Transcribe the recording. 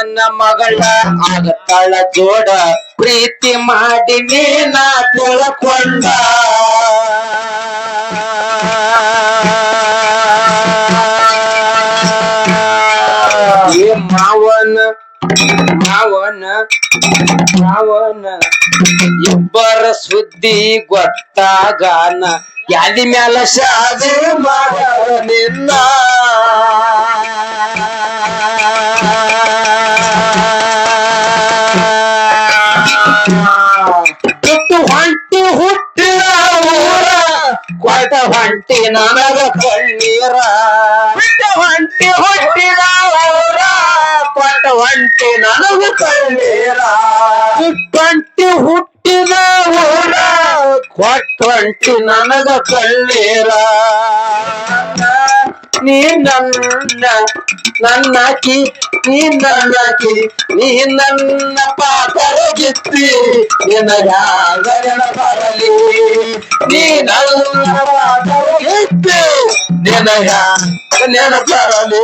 ಮಾವನ ಮಗಳ ಆಗತಾಳ ಜೋಡ ಪ್ರೀತಿ ಮಾಡಿ ನೀನ ತಿಳ್ಕೊಂಡ ಮಾವನ ಇಬ್ಬರ ಸುದ್ದಿ ಗೊತ್ತಾಗಾನ ಯಾದಿ ಮ್ಯಾಲ ಶಾದಿ ಮಾಡವ ನಿನ್ನ ಹೊಂಟಿ ಹುಟ್ಟಿದ ಊರ ಕೊಟ್ಟ ಹೊಂಟಿ ನನಗ ಕಣ್ಣೀರ ಹೊಂಟಿ ಹುಟ್ಟಿದ ಊರ ಕೊಟ್ಟ ಹೊಂಟಿ ನನಗ ಕಣ್ಣೀರ ಕಂಟಿ ಹುಟ್ಟಿದ ಊರ ಕೊಟ್ಟ ಹೊಂಟಿ ನನಗ ಕಣ್ಣೀರ ನೀ ನನ್ನಾಕಿ ನೀ ನನ್ನಾಕಿ ನೀ ನನ್ನ ಪಾತರಗಿತ್ತಿ ನಿನಗಾಗರಣ ಬರಲಿ ನೀ ನನ್ನ ಪಾತರಗಿತ್ತಿ ನಿನಗ ನೆನಪರಲಿ